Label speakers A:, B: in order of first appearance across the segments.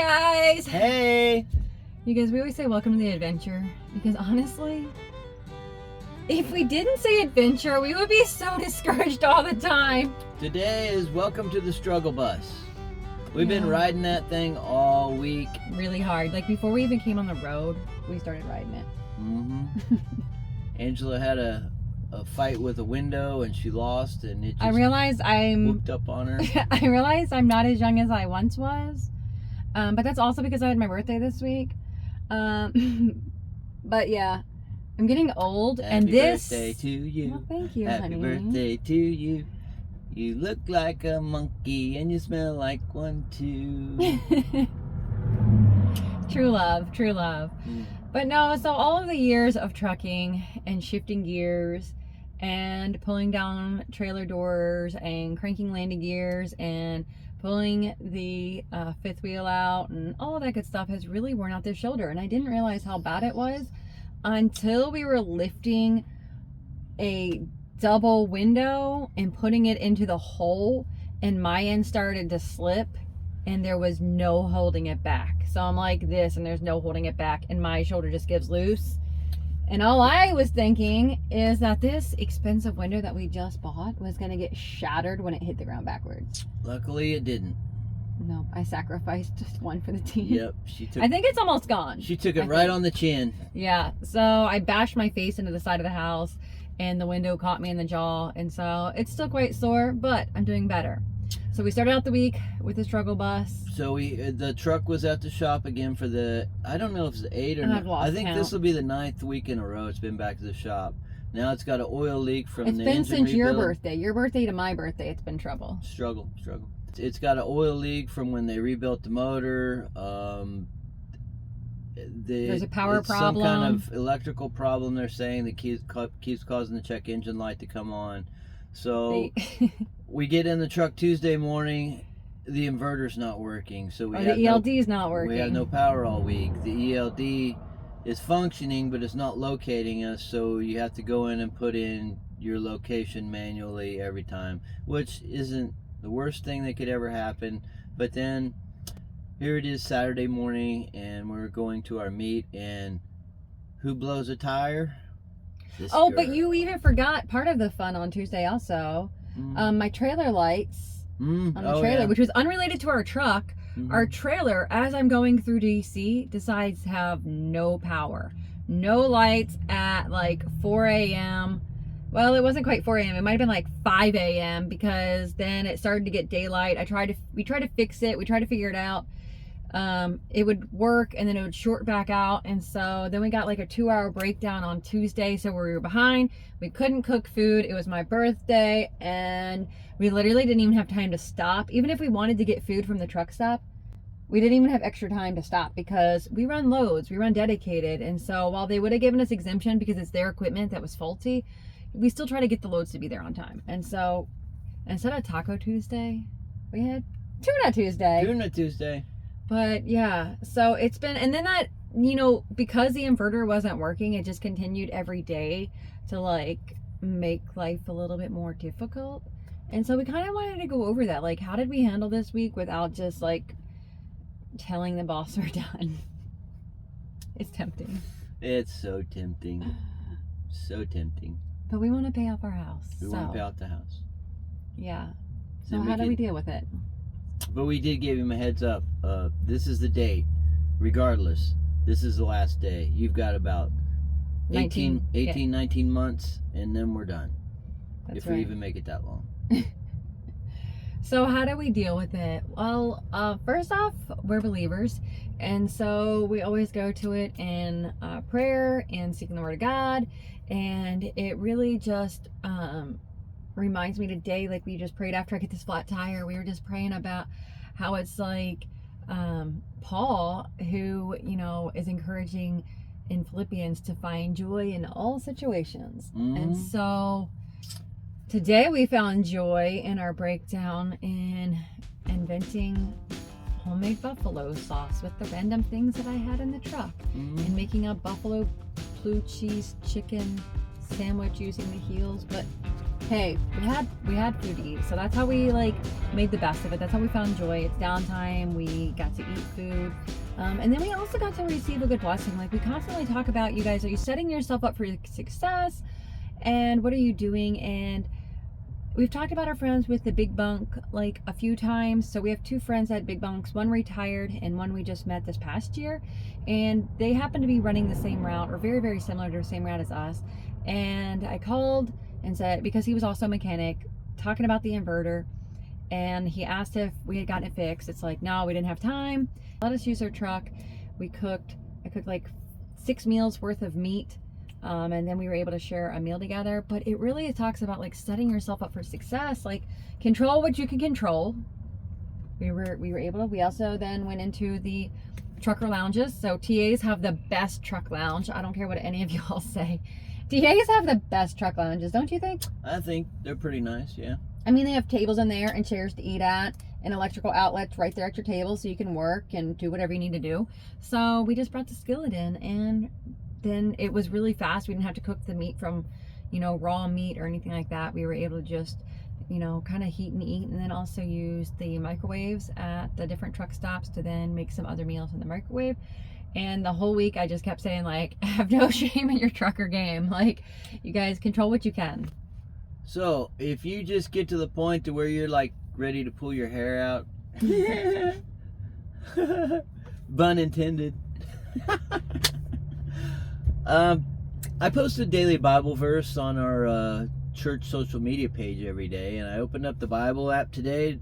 A: guys!
B: Hey!
A: You guys, we always say welcome to the adventure because honestly, if we didn't say adventure, we would be so discouraged all the time.
B: Today is welcome to the struggle bus. We've been riding that thing all week.
A: Really hard. Like before we even came on the road, we started riding it.
B: Mm-hmm. Angela had a fight with a window and she lost, and it just
A: I realize
B: whooped up on her.
A: I realize I'm not as young as I once was. But that's also because I had my birthday this week. But yeah, I'm getting old.
B: Happy birthday to you.
A: Well, thank you,
B: Happy
A: honey.
B: birthday to you. You look like a monkey and you smell like one too.
A: True love, true love. But no, so all of the years of trucking and shifting gears and pulling down trailer doors and cranking landing gears and pulling the fifth wheel out and all of that good stuff has really worn out this shoulder. And I didn't realize how bad it was until we were lifting a double window and putting it into the hole, and my end started to slip and there was no holding it back. So I'm like this and there's no holding it back and my shoulder just gives loose. And all I was thinking is that this expensive window that we just bought was going to get shattered when it hit the ground backwards.
B: Luckily it didn't.
A: No, I sacrificed just one for the team.
B: Yep, she took
A: I think it's almost gone.
B: She took it right on the chin.
A: Yeah, so I bashed my face into the side of the house and the window caught me in the jaw, and so it's still quite sore, but I'm doing better. So we started out the week with the struggle bus.
B: So the truck was at the shop again for the, I don't know if it's 8 or 9. I think this will be the 9th week in a row it's been back to the shop. Now it's got an oil leak from the engine rebuild. It's been since
A: your birthday to my birthday. It's been trouble.
B: Struggle. It's got an oil leak from when they rebuilt the motor.
A: There's a power problem.
B: Some kind of electrical problem they're saying that keeps causing the check engine light to come on. So we get in the truck Tuesday morning, the inverter's not working. So
A: the ELD's not working.
B: We have no power all week. The ELD is functioning, but it's not locating us. So you have to go in and put in your location manually every time, which isn't the worst thing that could ever happen. But then here it is Saturday morning and we're going to our meet, and who blows a tire?
A: Oh, but you even forgot part of the fun on Tuesday also. My trailer lights on the trailer, which was unrelated to our truck. Our trailer, as I'm going through DC, decides to have no power. No lights at like 4 a.m. Well, it wasn't quite 4 a.m. It might have been like 5 a.m. because then it started to get daylight. We tried to fix it. We tried to figure it out. It would work and then it would short back out, and so then we got like a 2-hour breakdown on Tuesday, so we were behind. We couldn't cook food. It was my birthday and we literally didn't even have time to stop. Even if we wanted to get food from the truck stop, we didn't even have extra time to stop because we run loads, we run dedicated, and so while they would have given us exemption because it's their equipment that was faulty, we still try to get the loads to be there on time. And so instead of Taco Tuesday, we had Tuna Tuesday. But yeah, so it's been, and then that, because the inverter wasn't working, it just continued every day to like make life a little bit more difficult. And so we kind of wanted to go over that. Like, how did we handle this week without just like telling the boss we're done? It's tempting.
B: It's so tempting. So tempting.
A: But we want to pay off our house.
B: We want to pay off the house.
A: Yeah. So how do we deal with it?
B: But we did give him a heads up. This is the date. Regardless, this is the last day. You've got about 19 months, and then we're done. If we even make it that long.
A: So how do we deal with it? Well, first off, we're believers. And so we always go to it in prayer and seeking the word of God. And it really just reminds me today, like we just prayed after I get this flat tire, we were just praying about how it's like Paul, who is encouraging in Philippians to find joy in all situations. And so today we found joy in our breakdown in inventing homemade buffalo sauce with the random things that I had in the truck, and making a buffalo blue cheese chicken sandwich using the heels. But hey, we had food to eat, so that's how we like made the best of it. That's how we found joy. It's downtime. We got to eat food, and then we also got to receive a good blessing. Like we constantly talk about, you guys, are you setting yourself up for success, and what are you doing? And we've talked about our friends with the big bunk like a few times. So we have two friends at big bunks. One retired and one we just met this past year, and they happen to be running the same route or very, very similar to the same route as us. And I called and said, because he was also a mechanic, talking about the inverter, and he asked if we had gotten it fixed. It's like, no, we didn't have time. Let us use their truck. I cooked like 6 meals worth of meat. And then we were able to share a meal together. But it really talks about like setting yourself up for success, like control what you can control. We also then went into the trucker lounges. So TAs have the best truck lounge. I don't care what any of y'all say. TAs have the best truck lounges, don't you think?
B: I think they're pretty nice, yeah.
A: I mean, they have tables in there and chairs to eat at and electrical outlets right there at your table so you can work and do whatever you need to do. So we just brought the skillet in, and then it was really fast. We didn't have to cook the meat from, raw meat or anything like that. We were able to just, kind of heat and eat, and then also use the microwaves at the different truck stops to then make some other meals in the microwave. And the whole week I just kept saying, like, have no shame in your trucker game. Like, you guys control what you can.
B: So if you just get to the point to where you're like ready to pull your hair out, pun intended. I post a daily Bible verse on our church social media page every day, and I opened up the Bible app today,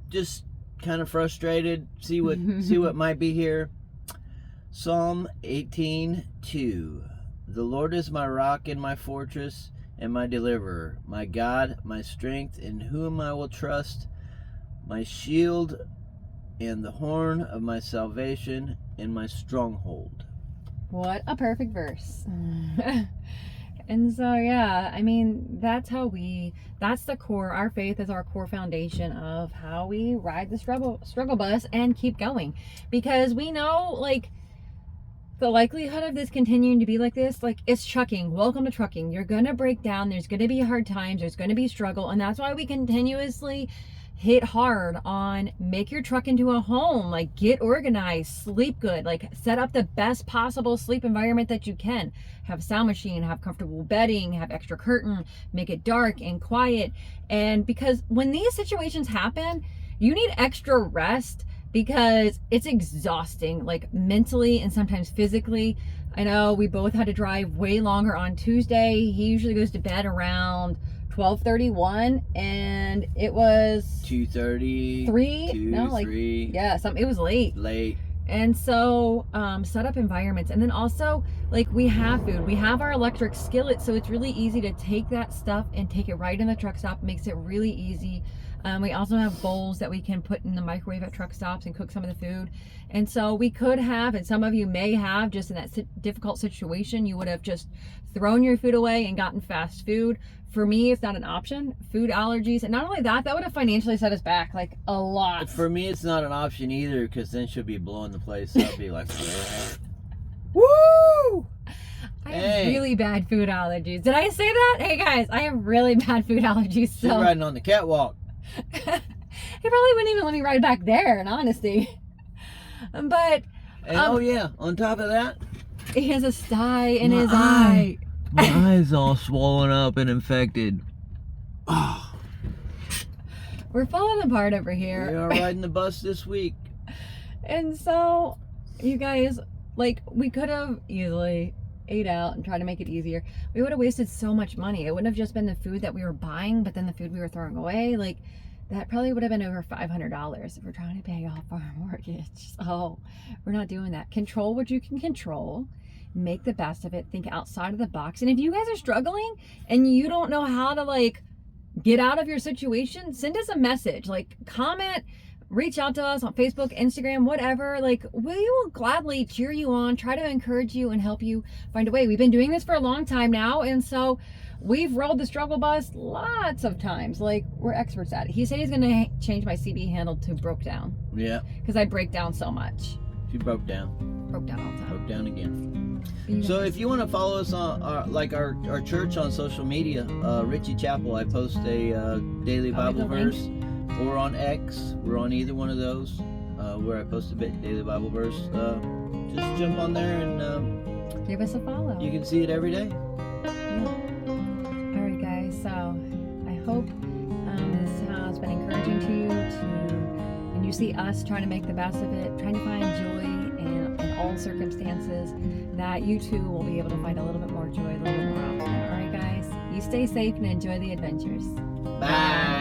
B: just kind of frustrated, see what might be here. Psalm 18:2. The Lord is my rock and my fortress and my deliverer, my God, my strength, in whom I will trust, my shield and the horn of my salvation and my stronghold.
A: What a perfect verse. And so, yeah, I mean, that's the core. Our faith is our core foundation of how we ride the struggle bus and keep going. Because we know, like, the likelihood of this continuing to be like this, like, it's trucking. Welcome to trucking. You're going to break down. There's going to be hard times. There's going to be struggle. And that's why we continuously hit hard on make your truck into a home. Like, get organized, sleep good, like set up the best possible sleep environment that you can. Have sound machine, have comfortable bedding, have extra curtain, make it dark and quiet. And because when these situations happen, you need extra rest, because it's exhausting, like mentally and sometimes physically. I know we both had to drive way longer on Tuesday. He usually goes to bed around 12:31, and it was
B: 2:30,
A: 3. Yeah, it was late. And so set up environments, and then also, like, we have food, we have our electric skillet, so it's really easy to take that stuff and take it right in the truck stop. It makes it really easy. We also have bowls that we can put in the microwave at truck stops and cook some of the food. And so we could have, and some of you may have, just in that difficult situation, you would have just thrown your food away and gotten fast food. For me, it's not an option. Food allergies, and not only that would have financially set us back like a lot.
B: For me, it's not an option either, because then she'll be blowing the place up. Be like,
A: woo! I have really bad food allergies. Did I say that? Hey guys, I have really bad food allergies. So
B: she's riding on the catwalk.
A: He probably wouldn't even let me ride back there, in honesty. But
B: and oh yeah, on top of that,
A: he has a sty in his eye.
B: My eye's all swollen up and infected. Oh.
A: We're falling apart over here.
B: We are riding the bus this week.
A: And so, you guys, like, we could have easily ate out and tried to make it easier. We would have wasted so much money. It wouldn't have just been the food that we were buying, but then the food we were throwing away. Like, that probably would have been over $500 if we're trying to pay off our mortgage. So we're not doing that. Control what you can control. Make the best of it. Think outside of the box. And if you guys are struggling and you don't know how to, like, get out of your situation, send us a message. Like, comment, reach out to us on Facebook, Instagram, whatever. Like, we will gladly cheer you on, try to encourage you, and help you find a way. We've been doing this for a long time now, and so we've rolled the struggle bus lots of times. Like, we're experts at it. He said he's going to change my CB handle to broke down.
B: Yeah.
A: Because I break down so much.
B: She broke down.
A: Broke down all the time.
B: Broke down again. So if you want to follow us on our church on social media, Richie Chapel, I post a daily Bible verse, or on X. We're on either one of those, where I post a daily Bible verse. Just jump on there and
A: give us a follow.
B: You can see it every day.
A: Yeah. All right, guys. So I hope this has been encouraging to you. And you see us trying to make the best of it, trying to find joy in all circumstances, that you too will be able to find a little bit more joy, a little bit more often. All right, guys. You stay safe and enjoy the adventures.
B: Bye.